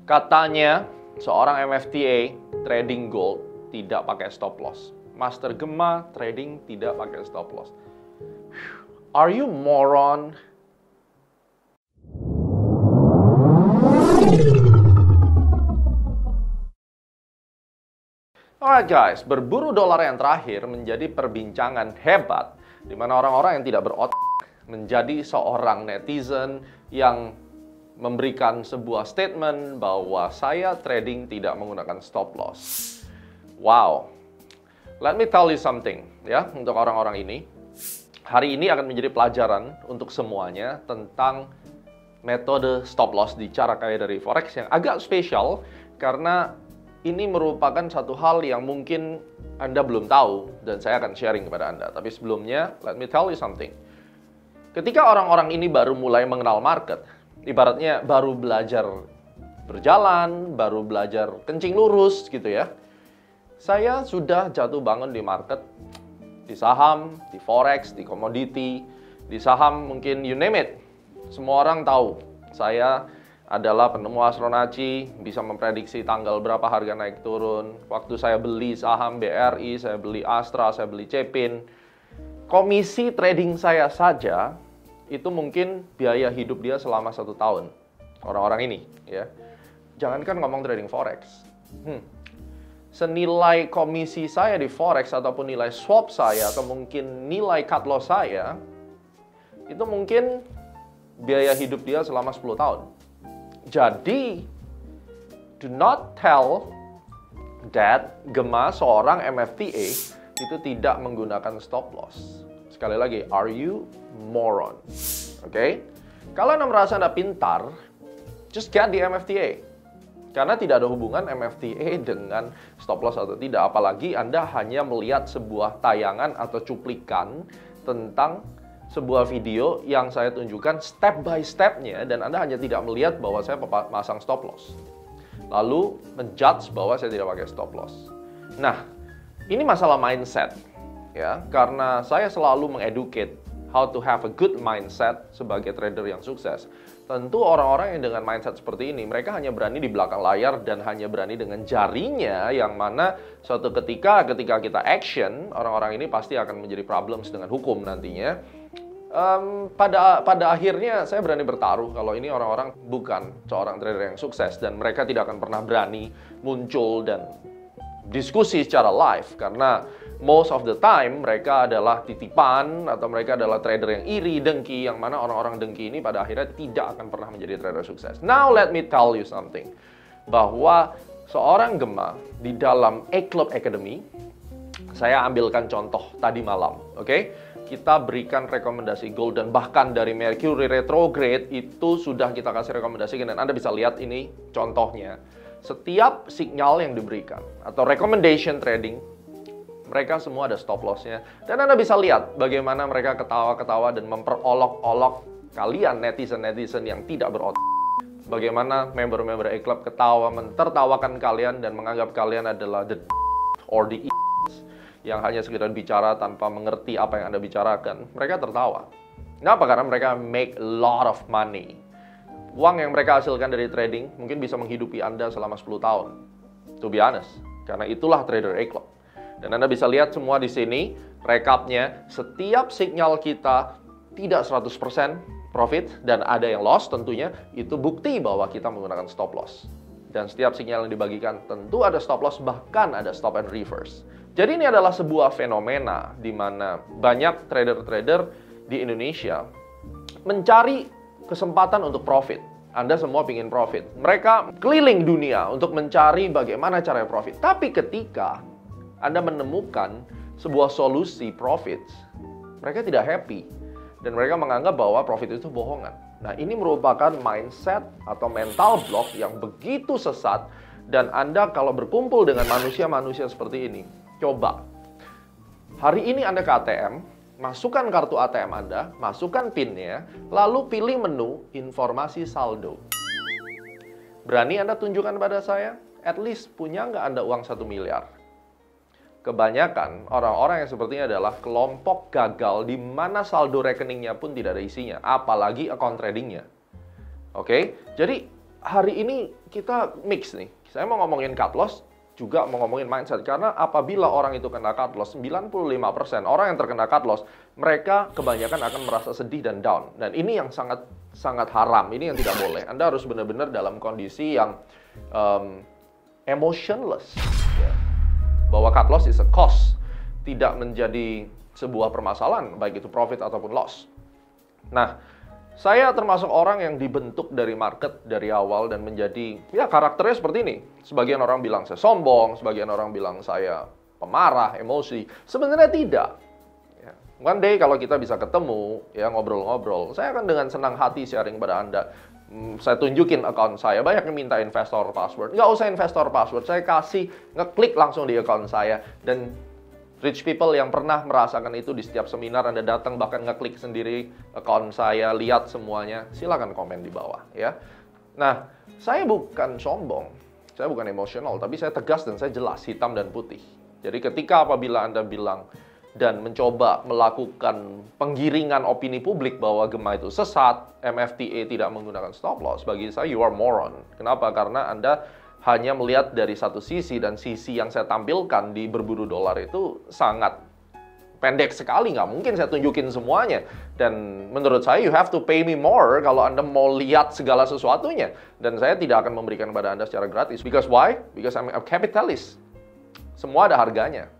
Katanya seorang MFTA trading gold tidak pakai stop loss. Master Gema trading tidak pakai stop loss. Are you moron? Alright guys, berburu dolar yang terakhir menjadi perbincangan hebat di mana orang-orang yang tidak berotak menjadi seorang netizen yang memberikan sebuah statement bahwa saya trading tidak menggunakan stop loss. Wow. Let me tell you something ya, untuk orang-orang ini. Hari ini akan menjadi pelajaran untuk semuanya tentang metode stop loss di cara kaya dari Forex yang agak spesial karena ini merupakan satu hal yang mungkin Anda belum tahu dan saya akan sharing kepada Anda. Tapi sebelumnya, let me tell you something. Ketika orang-orang ini baru mulai mengenal market, ibaratnya baru belajar berjalan, baru belajar kencing lurus gitu ya. Saya sudah jatuh bangun di market, di saham, di forex, di komoditi, di saham mungkin you name it. Semua orang tahu saya adalah penemu Astronaci, bisa memprediksi tanggal berapa harga naik turun. Waktu saya beli saham BRI, saya beli Astra, saya beli Cepin. Komisi trading saya saja itu mungkin biaya hidup dia selama 1 tahun. Orang-orang ini ya. Jangankan ngomong trading forex. Senilai komisi saya di forex ataupun nilai swap saya atau mungkin nilai cut loss saya itu mungkin biaya hidup dia selama 10 tahun. Jadi do not tell that Gema seorang MFTA itu tidak menggunakan stop loss. Sekali lagi, are you moron? Oke? Kalau Anda merasa Anda pintar, just get the MFTA. Karena tidak ada hubungan MFTA dengan stop loss atau tidak. Apalagi Anda hanya melihat sebuah tayangan atau cuplikan tentang sebuah video yang saya tunjukkan step by step-nya dan Anda hanya tidak melihat bahwa saya pasang stop loss. Lalu menjudge bahwa saya tidak pakai stop loss. Nah, ini masalah mindset ya, karena saya selalu mengeducate how to have a good mindset sebagai trader yang sukses. Tentu orang-orang yang dengan mindset seperti ini, mereka hanya berani di belakang layar dan hanya berani dengan jarinya, yang mana suatu ketika kita action, orang-orang ini pasti akan menjadi problems dengan hukum nantinya. Pada akhirnya saya berani bertaruh kalau ini orang-orang bukan seorang trader yang sukses dan mereka tidak akan pernah berani muncul dan diskusi secara live karena most of the time mereka adalah titipan atau mereka adalah trader yang iri, dengki, yang mana orang-orang dengki ini pada akhirnya tidak akan pernah menjadi trader sukses. Now let me tell you something, bahwa seorang Gema di dalam A-Club Academy, saya ambilkan contoh tadi malam, oke? Kita berikan rekomendasi gold dan bahkan dari Mercury retrograde itu sudah kita kasih rekomendasi dan Anda bisa lihat ini contohnya. Setiap sinyal yang diberikan atau recommendation trading, mereka semua ada stop loss-nya. Dan Anda bisa lihat bagaimana mereka ketawa-ketawa dan memperolok-olok kalian netizen-netizen yang tidak berotak. Bagaimana member-member A-Club ketawa, mentertawakan kalian dan menganggap kalian adalah the or the yang hanya sekedar bicara tanpa mengerti apa yang Anda bicarakan. Mereka tertawa. Kenapa? Karena mereka make a lot of money. Uang yang mereka hasilkan dari trading mungkin bisa menghidupi Anda selama 10 tahun. To be honest. Karena itulah trader A-Club. Dan Anda bisa lihat semua di sini, rekapnya, setiap sinyal kita tidak 100% profit dan ada yang loss tentunya, itu bukti bahwa kita menggunakan stop loss. Dan setiap sinyal yang dibagikan tentu ada stop loss, bahkan ada stop and reverse. Jadi ini adalah sebuah fenomena di mana banyak trader-trader di Indonesia mencari kesempatan untuk profit. Anda semua ingin profit. Mereka keliling dunia untuk mencari bagaimana cara profit. Tapi ketika Anda menemukan sebuah solusi profit, mereka tidak happy. Dan mereka menganggap bahwa profit itu bohongan. Nah, ini merupakan mindset atau mental block yang begitu sesat. Dan Anda kalau berkumpul dengan manusia-manusia seperti ini, coba. Hari ini Anda ke ATM, masukkan kartu ATM Anda, masukkan PIN-nya, lalu pilih menu informasi saldo. Berani Anda tunjukkan pada saya? At least punya nggak Anda uang 1 miliar? Kebanyakan orang-orang yang sepertinya adalah kelompok gagal di mana saldo rekeningnya pun tidak ada isinya, apalagi account tradingnya. Oke, jadi hari ini kita mix nih. Saya mau ngomongin cut loss, juga mau ngomongin mindset. Karena apabila orang itu kena cut loss, 95% orang yang terkena cut loss, mereka kebanyakan akan merasa sedih dan down. Dan ini yang sangat sangat haram, ini yang tidak boleh. Anda harus benar-benar dalam kondisi yang emotionless. Ya. Bahwa cut loss is a cost, tidak menjadi sebuah permasalahan, baik itu profit ataupun loss. Nah, saya termasuk orang yang dibentuk dari market dari awal dan menjadi, ya karakternya seperti ini. Sebagian orang bilang saya sombong, sebagian orang bilang saya pemarah, emosi. Sebenarnya tidak. Ya. One day kalau kita bisa ketemu, ya ngobrol-ngobrol, saya akan dengan senang hati sharing pada Anda. Saya tunjukin account saya, banyak yang minta investor password. Nggak usah investor password, saya kasih, ngeklik langsung di account saya. Dan rich people yang pernah merasakan itu di setiap seminar, Anda datang bahkan ngeklik sendiri account saya, lihat semuanya, silakan komen di bawah ya. Nah, saya bukan sombong, saya bukan emosional, tapi saya tegas dan saya jelas, hitam dan putih. Jadi ketika apabila Anda bilang dan mencoba melakukan penggiringan opini publik bahwa Gema itu sesat, MFTA tidak menggunakan stop loss, bagi saya you are moron. Kenapa? Karena Anda hanya melihat dari satu sisi, dan sisi yang saya tampilkan di berburu dolar itu sangat pendek sekali, nggak mungkin saya tunjukin semuanya. Dan menurut saya you have to pay me more kalau Anda mau lihat segala sesuatunya. Dan saya tidak akan memberikan kepada Anda secara gratis. Because why? Because I'm a capitalist. Semua ada harganya.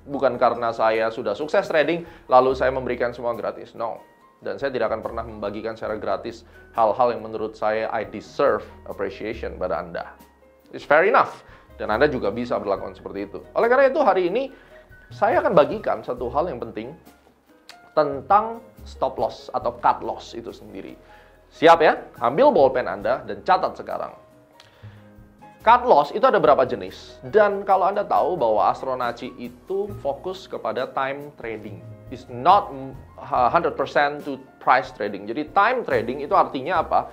Bukan karena saya sudah sukses trading, lalu saya memberikan semua gratis. No. Dan saya tidak akan pernah membagikan secara gratis hal-hal yang menurut saya I deserve appreciation pada Anda. It's fair enough. Dan Anda juga bisa berlakukan seperti itu. Oleh karena itu hari ini saya akan bagikan satu hal yang penting tentang stop loss atau cut loss itu sendiri. Siap ya? Ambil bolpen Anda dan catat sekarang. Cut loss itu ada berapa jenis. Dan kalau Anda tahu bahwa Astronaci itu fokus kepada time trading. It's not 100% to price trading. Jadi time trading itu artinya apa?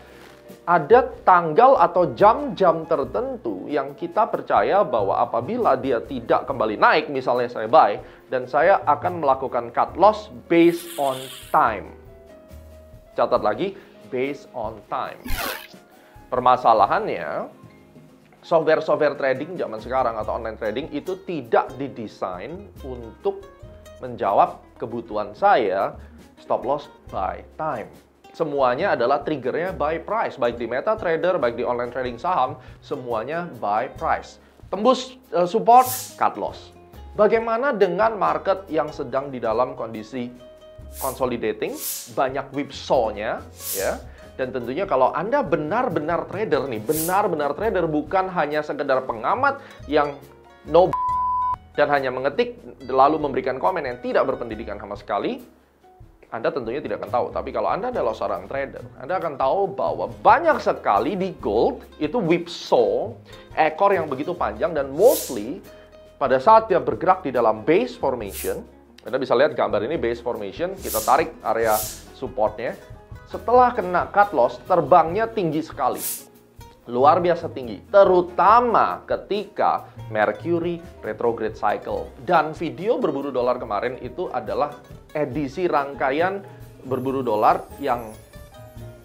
Ada tanggal atau jam-jam tertentu yang kita percaya bahwa apabila dia tidak kembali naik, misalnya saya buy, dan saya akan melakukan cut loss based on time. Catat lagi, based on time. Permasalahannya, software trading zaman sekarang atau online trading itu tidak didesain untuk menjawab kebutuhan saya stop loss by time. Semuanya adalah triggernya by price, baik di MetaTrader, baik di online trading saham, semuanya by price. Tembus support, cut loss. Bagaimana dengan market yang sedang di dalam kondisi consolidating, banyak whipsaw-nya, ya? Dan tentunya kalau Anda benar-benar trader nih, benar-benar trader, bukan hanya sekedar pengamat yang no dan hanya mengetik lalu memberikan komen yang tidak berpendidikan sama sekali, Anda tentunya tidak akan tahu. Tapi kalau Anda adalah seorang trader, Anda akan tahu bahwa banyak sekali di gold itu whipsaw, ekor yang begitu panjang, dan mostly pada saat dia bergerak di dalam base formation, Anda bisa lihat gambar ini base formation, kita tarik area supportnya. Setelah kena cut loss, terbangnya tinggi sekali. Luar biasa tinggi. Terutama ketika Mercury retrograde cycle. Dan video berburu dolar kemarin itu adalah edisi rangkaian berburu dolar yang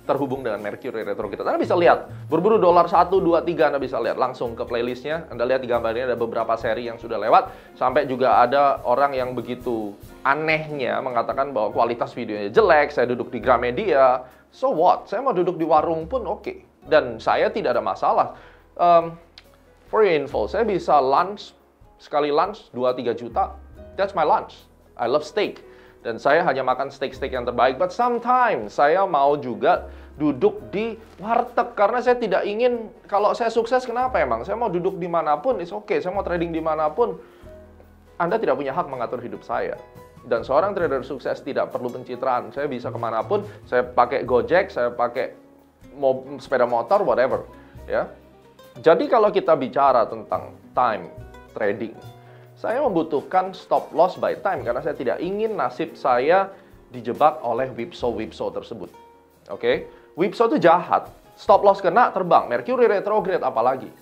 terhubung dengan Mercury retrograde. Anda bisa lihat, berburu dolar 1, 2, 3, Anda bisa lihat langsung ke playlistnya. Anda lihat di gambar ini ada beberapa seri yang sudah lewat. Sampai juga ada orang yang begitu anehnya mengatakan bahwa kualitas videonya jelek, saya duduk di Gramedia. So what? Saya mau duduk di warung pun oke. Dan saya tidak ada masalah. For your info, saya bisa lunch, sekali lunch 2-3 juta. That's my lunch. I love steak. Dan saya hanya makan steak-steak yang terbaik. But sometimes saya mau juga duduk di warteg. Karena saya tidak ingin, kalau saya sukses kenapa emang? Saya mau duduk dimanapun, it's okay. Saya mau trading dimanapun. Anda tidak punya hak mengatur hidup saya. Dan seorang trader sukses tidak perlu pencitraan. Saya bisa kemanapun, saya pakai Gojek, saya pakai sepeda motor, whatever. Ya. Jadi kalau kita bicara tentang time trading, saya membutuhkan stop loss by time karena saya tidak ingin nasib saya dijebak oleh whipsaw tersebut. Oke? Whipsaw itu jahat. Stop loss kena, terbang. Mercury retrograde apalagi.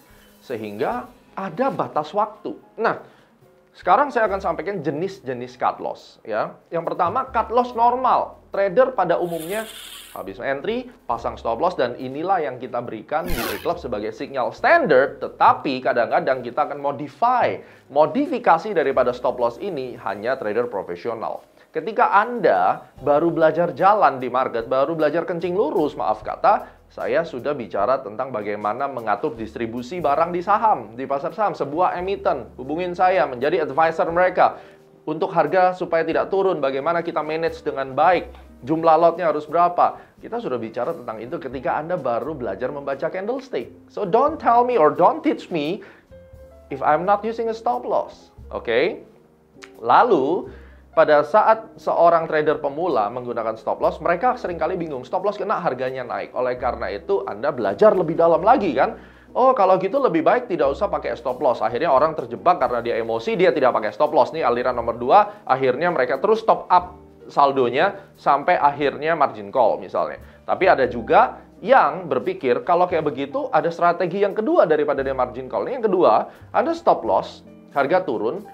Sehingga ada batas waktu. Nah, Sekarang saya akan sampaikan jenis-jenis cut loss ya. Yang pertama, cut loss normal. Trader pada umumnya habis entry, pasang stop loss, dan inilah yang kita berikan di A-Club sebagai signal standard, tetapi kadang-kadang kita akan modifikasi daripada stop loss ini hanya trader profesional. Ketika Anda baru belajar jalan di market, baru belajar kencing lurus, maaf kata, saya sudah bicara tentang bagaimana mengatur distribusi barang di saham, di pasar saham, sebuah emiten. Hubungin saya menjadi advisor mereka untuk harga supaya tidak turun, bagaimana kita manage dengan baik, jumlah lotnya harus berapa. Kita sudah bicara tentang itu ketika Anda baru belajar membaca candlestick. So don't tell me or don't teach me if I'm not using a stop loss. Oke? Lalu pada saat seorang trader pemula menggunakan stop loss, mereka seringkali bingung, stop loss kena harganya naik. Oleh karena itu, Anda belajar lebih dalam lagi kan? Oh, kalau gitu lebih baik tidak usah pakai stop loss. Akhirnya orang terjebak karena dia emosi, dia tidak pakai stop loss. Nih aliran nomor 2, akhirnya mereka terus top up saldonya sampai akhirnya margin call misalnya. Tapi ada juga yang berpikir, kalau kayak begitu ada strategi yang kedua daripada dia margin call. Ini yang kedua, Anda stop loss, harga turun,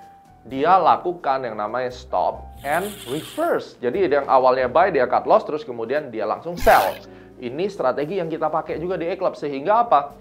dia lakukan yang namanya stop and reverse. Jadi yang awalnya buy, dia cut loss, terus kemudian dia langsung sell. Ini strategi yang kita pakai juga di A-Club. Sehingga apa?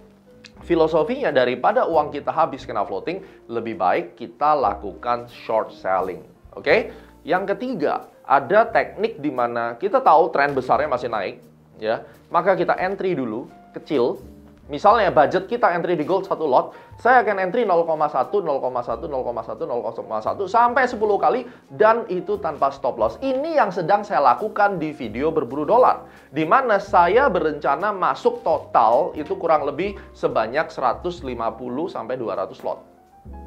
Filosofinya daripada uang kita habis kena floating, lebih baik kita lakukan short selling. Oke? Yang ketiga, ada teknik di mana kita tahu tren besarnya masih naik, ya. Maka kita entry dulu, kecil. Misalnya budget kita entry di gold 1 lot, saya akan entry 0,1, 0,1, 0,1, 0,1 sampai 10 kali, dan itu tanpa stop loss. Ini yang sedang saya lakukan di video berburu dolar, di mana saya berencana masuk total itu kurang lebih sebanyak 150 sampai 200 lot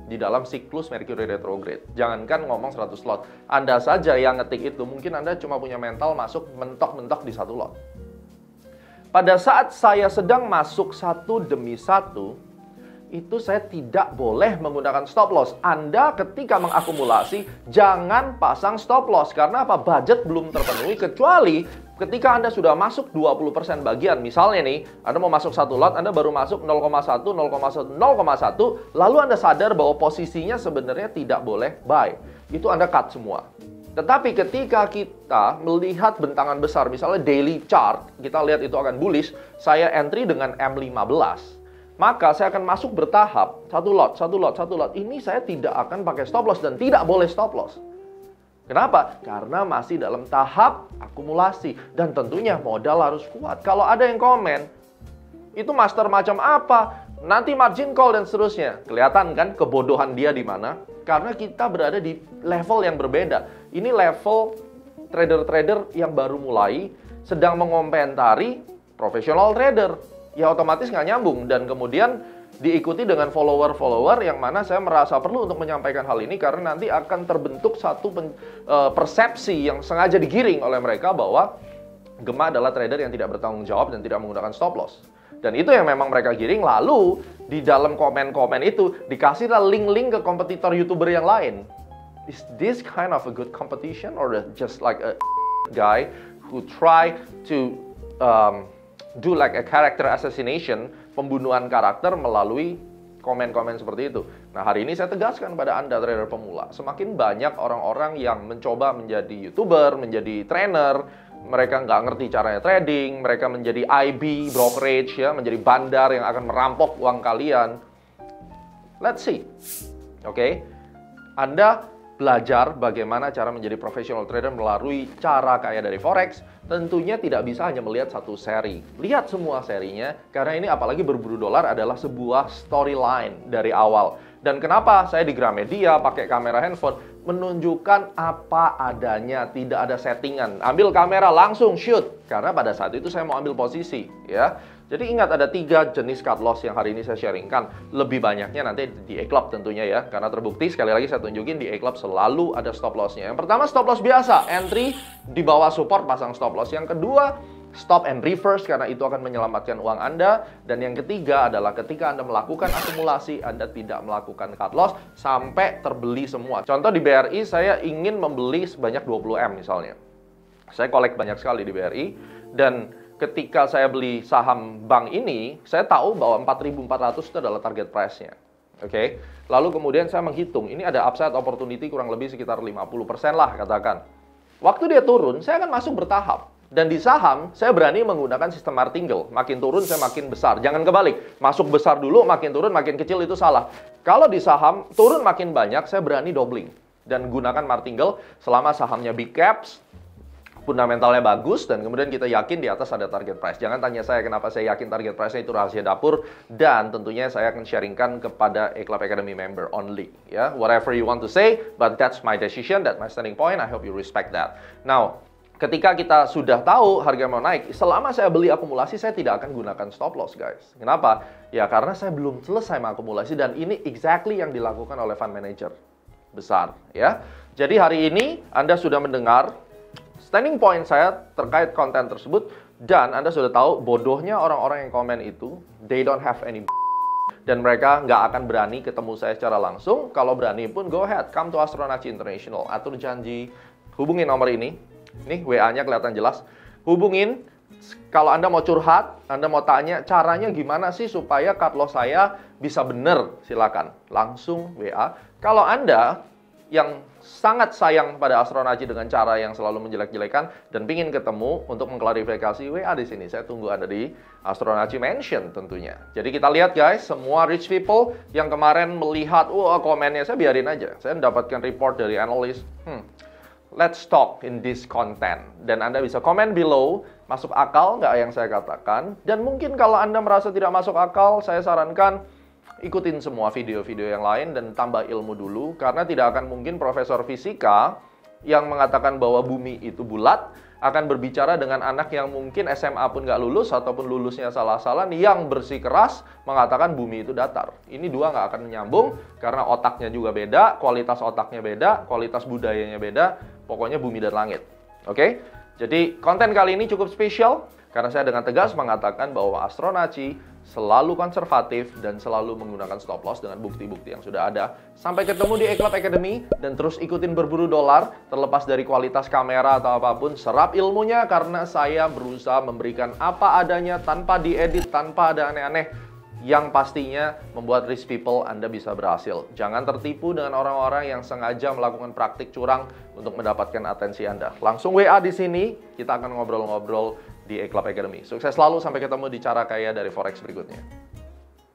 di dalam siklus Mercury retrograde. Jangankan ngomong 100 lot, Anda saja yang ngetik itu, mungkin Anda cuma punya mental masuk mentok-mentok di 1 lot. Pada saat saya sedang masuk satu demi satu, itu saya tidak boleh menggunakan stop loss. Anda ketika mengakumulasi, jangan pasang stop loss. Karena apa? Budget belum terpenuhi, kecuali ketika Anda sudah masuk 20% bagian. Misalnya nih, Anda mau masuk 1 lot, Anda baru masuk 0,1, 0,1, 0,1, lalu Anda sadar bahwa posisinya sebenarnya tidak boleh buy. Itu Anda cut semua. Tetapi ketika kita melihat bentangan besar, misalnya daily chart, kita lihat itu akan bullish, saya entry dengan M15. Maka saya akan masuk bertahap, 1 lot, 1 lot, 1 lot. Ini saya tidak akan pakai stop loss dan tidak boleh stop loss. Kenapa? Karena masih dalam tahap akumulasi. Dan tentunya modal harus kuat. Kalau ada yang komen, itu master macam apa? Nanti margin call dan seterusnya. Kelihatan kan kebodohan dia di mana? Karena kita berada di level yang berbeda. Ini level trader-trader yang baru mulai, sedang mengomentari profesional trader. Ya otomatis nggak nyambung. Dan kemudian diikuti dengan follower-follower yang mana saya merasa perlu untuk menyampaikan hal ini. Karena nanti akan terbentuk satu persepsi yang sengaja digiring oleh mereka bahwa Gema adalah trader yang tidak bertanggung jawab dan tidak menggunakan stop loss. Dan itu yang memang mereka giring. Lalu di dalam komen-komen itu dikasihlah link-link ke kompetitor YouTuber yang lain. Is this kind of a good competition or just like a guy who try to do like a character assassination, pembunuhan karakter melalui komen-komen seperti itu. Nah, hari ini saya tegaskan pada Anda trader pemula, semakin banyak orang-orang yang mencoba menjadi YouTuber, menjadi trainer, mereka nggak ngerti caranya trading, mereka menjadi IB, brokerage, ya, menjadi bandar yang akan merampok uang kalian. Let's see. Oke? Anda belajar bagaimana cara menjadi professional trader melalui cara kaya dari Forex. Tentunya tidak bisa hanya melihat satu seri. Lihat semua serinya, karena ini apalagi berburu dolar adalah sebuah storyline dari awal. Dan kenapa saya di Gramedia pakai kamera handphone? Menunjukkan apa adanya, tidak ada settingan. Ambil kamera langsung shoot, karena pada saat itu saya mau ambil posisi, ya. Jadi ingat ada 3 jenis cut loss yang hari ini saya sharingkan. Lebih banyaknya nanti di A-Club tentunya ya. Karena terbukti sekali lagi saya tunjukin di A-Club selalu ada stop lossnya. Yang pertama stop loss biasa, entry di bawah support pasang stop loss. Yang kedua stop and reverse karena itu akan menyelamatkan uang Anda. Dan yang ketiga adalah ketika Anda melakukan akumulasi, Anda tidak melakukan cut loss sampai terbeli semua. Contoh di BRI saya ingin membeli sebanyak 20M misalnya. Saya collect banyak sekali di BRI dan ketika saya beli saham bank ini, saya tahu bahwa 4.400 itu adalah target price-nya. Oke. Lalu kemudian saya menghitung, ini ada upside opportunity kurang lebih sekitar 50% lah katakan. Waktu dia turun, saya akan masuk bertahap. Dan di saham, saya berani menggunakan sistem martingale. Makin turun, saya makin besar. Jangan kebalik. Masuk besar dulu, makin turun, makin kecil, itu salah. Kalau di saham, turun makin banyak, saya berani doubling. Dan gunakan martingale selama sahamnya big caps, fundamentalnya bagus, dan kemudian kita yakin di atas ada target price. Jangan tanya saya kenapa saya yakin target price-nya, itu rahasia dapur. Dan tentunya saya akan sharingkan kepada Club Academy member only. Ya, whatever you want to say, but that's my decision, that's my standing point. I hope you respect that. Now, ketika kita sudah tahu harga mau naik, selama saya beli akumulasi, saya tidak akan gunakan stop loss, guys. Kenapa? Ya, karena saya belum selesai mengakumulasi, dan ini exactly yang dilakukan oleh fund manager besar. Ya, jadi hari ini Anda sudah mendengar standing point saya terkait konten tersebut, dan Anda sudah tahu bodohnya orang-orang yang komen itu, they don't have any dan mereka nggak akan berani ketemu saya secara langsung. Kalau berani pun, go ahead, come to Astronaci International, atur janji, hubungin nomor ini. Nih, WA-nya kelihatan jelas. Hubungin, kalau Anda mau curhat, Anda mau tanya, caranya gimana sih supaya cut loss saya bisa bener, silakan. Langsung WA. Kalau Anda yang sangat sayang pada Astronaci dengan cara yang selalu menjelek-jelekan dan pingin ketemu untuk mengklarifikasi, WA di sini. Saya tunggu Anda di Astronaci Mansion tentunya. Jadi kita lihat guys, semua rich people yang kemarin melihat, wah komennya, saya biarin aja. Saya mendapatkan report dari analis, let's talk in this content. Dan Anda bisa komen below, masuk akal nggak yang saya katakan. Dan mungkin kalau Anda merasa tidak masuk akal, saya sarankan ikutin semua video-video yang lain dan tambah ilmu dulu. Karena tidak akan mungkin profesor fisika yang mengatakan bahwa bumi itu bulat akan berbicara dengan anak yang mungkin SMA pun nggak lulus ataupun lulusnya salah-salah, yang bersikeras mengatakan bumi itu datar. Ini dua nggak akan menyambung karena otaknya juga beda, kualitas otaknya beda, kualitas budayanya beda, pokoknya bumi dan langit. Oke? Jadi konten kali ini cukup spesial karena saya dengan tegas mengatakan bahwa Astronaci selalu konservatif dan selalu menggunakan stop loss dengan bukti-bukti yang sudah ada. Sampai ketemu di Club Academy dan terus ikutin berburu dolar, terlepas dari kualitas kamera atau apapun, serap ilmunya karena saya berusaha memberikan apa adanya tanpa diedit, tanpa ada aneh-aneh, yang pastinya membuat rich people Anda bisa berhasil. Jangan tertipu dengan orang-orang yang sengaja melakukan praktik curang untuk mendapatkan atensi Anda. Langsung WA di sini, kita akan ngobrol-ngobrol di Club Academy. Sukses selalu, sampai ketemu di cara kaya dari Forex berikutnya.